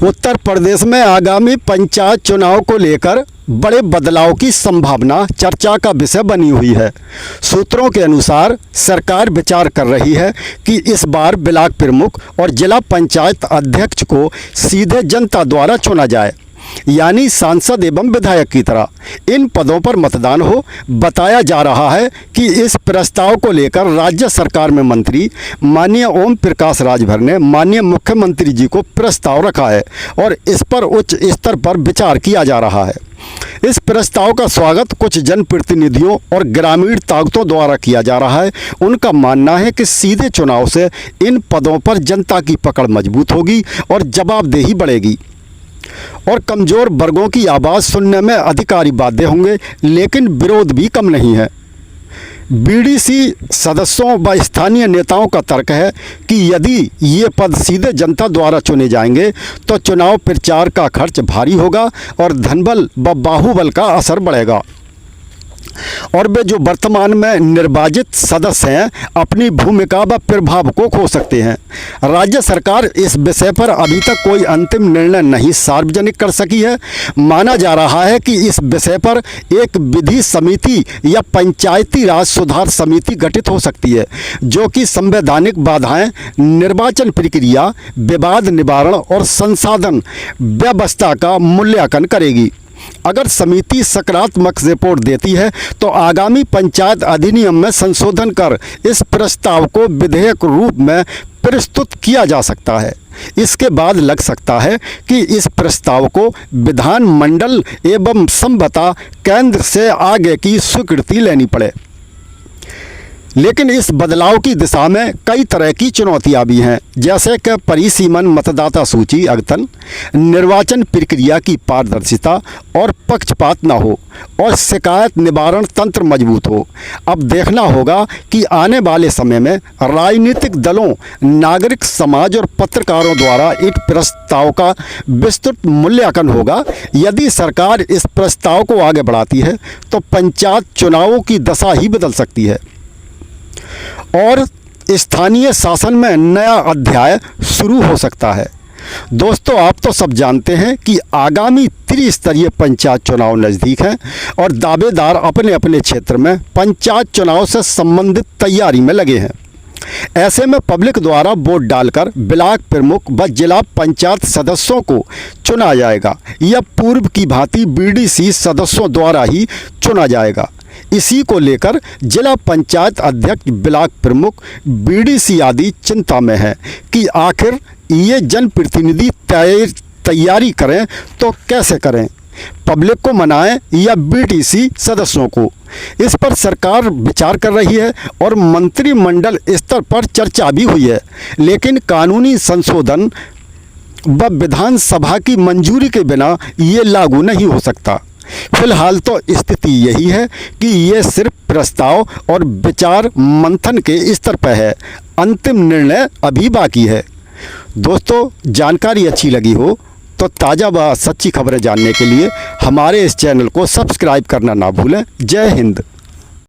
उत्तर प्रदेश में आगामी पंचायत चुनाव को लेकर बड़े बदलाव की संभावना चर्चा का विषय बनी हुई है। सूत्रों के अनुसार सरकार विचार कर रही है कि इस बार ब्लॉक प्रमुख और जिला पंचायत अध्यक्ष को सीधे जनता द्वारा चुना जाए, यानी सांसद एवं विधायक की तरह इन पदों पर मतदान हो। बताया जा रहा है कि इस प्रस्ताव को लेकर राज्य सरकार में मंत्री माननीय ओम प्रकाश राजभर ने माननीय मुख्यमंत्री जी को प्रस्ताव रखा है और इस पर उच्च स्तर पर विचार किया जा रहा है। इस प्रस्ताव का स्वागत कुछ जनप्रतिनिधियों और ग्रामीण ताकतों द्वारा किया जा रहा है। उनका मानना है कि सीधे चुनाव से इन पदों पर जनता की पकड़ मजबूत होगी और जवाबदेही बढ़ेगी और कमज़ोर वर्गों की आवाज़ सुनने में अधिकारी बाध्य होंगे, लेकिन विरोध भी कम नहीं है। बीडीसी सदस्यों व स्थानीय नेताओं का तर्क है कि यदि ये पद सीधे जनता द्वारा चुने जाएंगे तो चुनाव प्रचार का खर्च भारी होगा और धनबल व बाहुबल का असर बढ़ेगा और वे जो वर्तमान में निर्वाचित सदस्य हैं अपनी भूमिका व प्रभाव को खो सकते हैं। राज्य सरकार इस विषय पर अभी तक कोई अंतिम निर्णय नहीं सार्वजनिक कर सकी है। माना जा रहा है कि इस विषय पर एक विधि समिति या पंचायती राज सुधार समिति गठित हो सकती है, जो कि संवैधानिक बाधाएं, निर्वाचन प्रक्रिया, विवाद निवारण और संसाधन व्यवस्था का मूल्यांकन करेगी। अगर समिति सकारात्मक रिपोर्ट देती है तो आगामी पंचायत अधिनियम में संशोधन कर इस प्रस्ताव को विधेयक रूप में प्रस्तुत किया जा सकता है। इसके बाद लग सकता है कि इस प्रस्ताव को विधानमंडल एवं संभवतः केंद्र से आगे की स्वीकृति लेनी पड़े। लेकिन इस बदलाव की दिशा में कई तरह की चुनौतियां भी हैं, जैसे कि परिसीमन मतदाता सूची अद्यतन, निर्वाचन प्रक्रिया की पारदर्शिता और पक्षपात न हो और शिकायत निवारण तंत्र मजबूत हो। अब देखना होगा कि आने वाले समय में राजनीतिक दलों, नागरिक समाज और पत्रकारों द्वारा इस प्रस्ताव का विस्तृत मूल्यांकन होगा। यदि सरकार इस प्रस्ताव को आगे बढ़ाती है तो पंचायत चुनावों की दशा ही बदल सकती है और स्थानीय शासन में नया अध्याय शुरू हो सकता है। दोस्तों, आप तो सब जानते हैं कि आगामी त्रिस्तरीय पंचायत चुनाव नज़दीक हैं और दावेदार अपने अपने क्षेत्र में पंचायत चुनाव से संबंधित तैयारी में लगे हैं। ऐसे में पब्लिक द्वारा वोट डालकर ब्लॉक प्रमुख व जिला पंचायत सदस्यों को चुना जाएगा या पूर्व की भांति बीडीसी सदस्यों द्वारा ही चुना जाएगा। इसी को लेकर जिला पंचायत अध्यक्ष, ब्लॉक प्रमुख, बीडीसी आदि चिंता में है कि आखिर ये जनप्रतिनिधि तैयारी करें तो कैसे करें, पब्लिक को मनाएं या बीडीसी सदस्यों को। इस पर सरकार विचार कर रही है और मंत्रिमंडल स्तर पर चर्चा भी हुई है, लेकिन कानूनी संशोधन व विधानसभा की मंजूरी के बिना ये लागू नहीं हो सकता। फिलहाल तो स्थिति यही है कि ये सिर्फ प्रस्ताव और विचार मंथन के स्तर पर है, अंतिम निर्णय अभी बाकी है। दोस्तों, जानकारी अच्छी लगी हो तो ताज़ा व सच्ची खबरें जानने के लिए हमारे इस चैनल को सब्सक्राइब करना ना भूलें। जय हिंद।